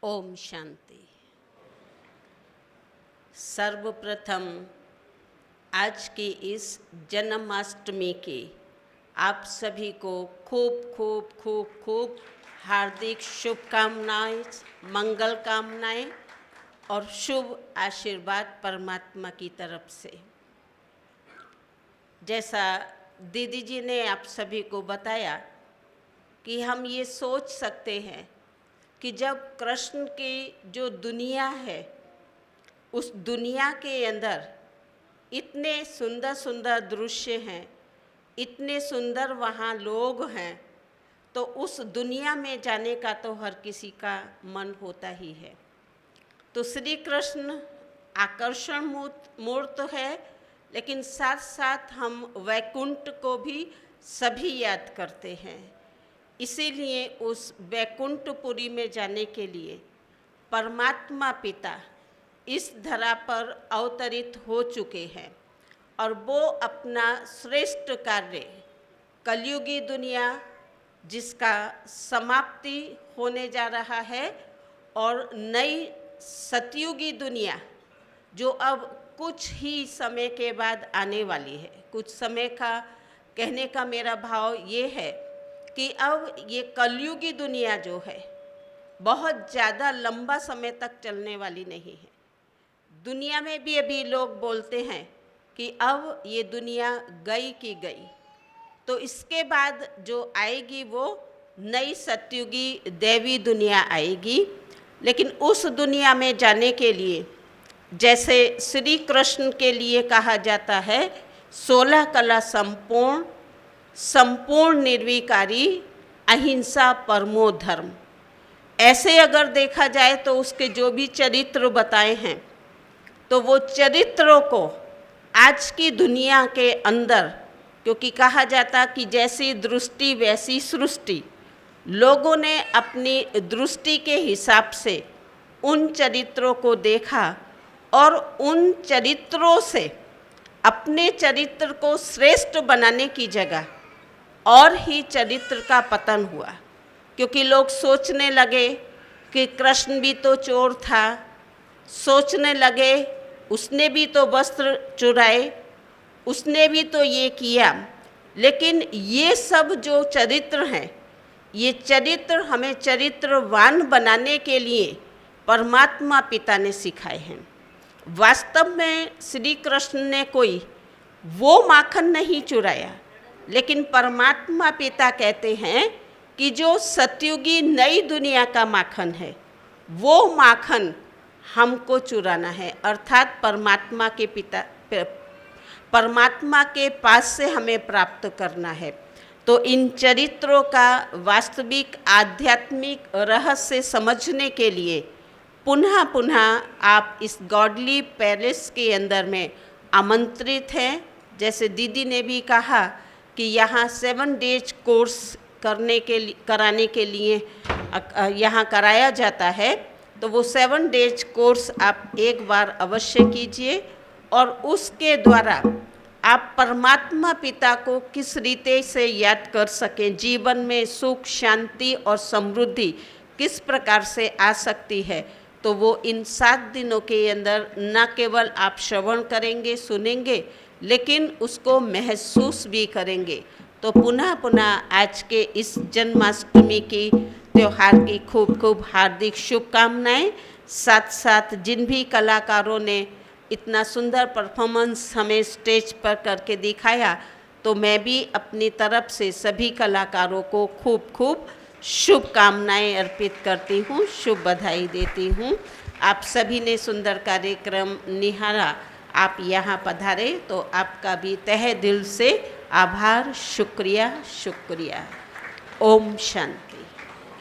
ओम शांति। सर्वप्रथम आज की इस जन्माष्टमी की आप सभी को खूब खूब खूब खूब हार्दिक शुभकामनाएं, मंगल कामनाएं और शुभ आशीर्वाद परमात्मा की तरफ से। जैसा दीदी जी ने आप सभी को बताया कि हम ये सोच सकते हैं कि जब कृष्ण की जो दुनिया है उस दुनिया के अंदर इतने सुंदर सुंदर दृश्य हैं, इतने सुंदर वहाँ लोग हैं, तो उस दुनिया में जाने का तो हर किसी का मन होता ही है। तो श्री कृष्ण आकर्षण मूर्त है, लेकिन साथ साथ हम वैकुंठ को भी सभी याद करते हैं। इसीलिए उस वैकुंठपुरी में जाने के लिए परमात्मा पिता इस धरा पर अवतरित हो चुके हैं और वो अपना श्रेष्ठ कार्य कलयुगी दुनिया जिसका समाप्ति होने जा रहा है और नई सतयुगी दुनिया जो अब कुछ ही समय के बाद आने वाली है। कुछ समय का कहने का मेरा भाव ये है कि अब ये कलयुगी दुनिया जो है बहुत ज़्यादा लंबा समय तक चलने वाली नहीं है। दुनिया में भी अभी लोग बोलते हैं कि अब ये दुनिया गई की गई, तो इसके बाद जो आएगी वो नई सतयुगी दैवी दुनिया आएगी। लेकिन उस दुनिया में जाने के लिए जैसे श्री कृष्ण के लिए कहा जाता है 16 कला संपूर्ण, संपूर्ण निर्विकारी, अहिंसा परमो धर्म। ऐसे अगर देखा जाए तो उसके जो भी चरित्र बताए हैं तो वो चरित्रों को आज की दुनिया के अंदर, क्योंकि कहा जाता कि जैसी दृष्टि वैसी सृष्टि, लोगों ने अपनी दृष्टि के हिसाब से उन चरित्रों को देखा और उन चरित्रों से अपने चरित्र को श्रेष्ठ बनाने की जगह और ही चरित्र का पतन हुआ। क्योंकि लोग सोचने लगे कि कृष्ण भी तो चोर था, सोचने लगे उसने भी तो वस्त्र चुराए, उसने भी तो ये किया। लेकिन ये सब जो चरित्र हैं, ये चरित्र हमें चरित्रवान बनाने के लिए परमात्मा पिता ने सिखाए हैं। वास्तव में श्री कृष्ण ने कोई वो माखन नहीं चुराया, लेकिन परमात्मा पिता कहते हैं कि जो सतयुगी नई दुनिया का माखन है वो माखन हमको चुराना है, अर्थात परमात्मा के पिता परमात्मा के पास से हमें प्राप्त करना है। तो इन चरित्रों का वास्तविक आध्यात्मिक रहस्य समझने के लिए पुनः पुनः आप इस गॉडली पैलेस के अंदर में आमंत्रित हैं। जैसे दीदी ने भी कहा कि यहाँ 7 डेज कोर्स कराने के लिए यहाँ कराया जाता है, तो वो 7 डेज कोर्स आप एक बार अवश्य कीजिए और उसके द्वारा आप परमात्मा पिता को किस रीते से याद कर सकें, जीवन में सुख शांति और समृद्धि किस प्रकार से आ सकती है, तो वो इन 7 दिनों के अंदर न केवल आप श्रवण करेंगे सुनेंगे, लेकिन उसको महसूस भी करेंगे। तो पुनः पुनः आज के इस जन्माष्टमी की त्यौहार की खूब खूब हार्दिक शुभकामनाएं। साथ साथ जिन भी कलाकारों ने इतना सुंदर परफॉर्मेंस हमें स्टेज पर करके दिखाया, तो मैं भी अपनी तरफ से सभी कलाकारों को खूब खूब शुभकामनाएं अर्पित करती हूँ, शुभ बधाई देती हूँ। आप सभी ने सुंदर कार्यक्रम निहारा, आप यहाँ पधारे तो आपका भी तहे दिल से आभार, शुक्रिया शुक्रिया। ओम शांति।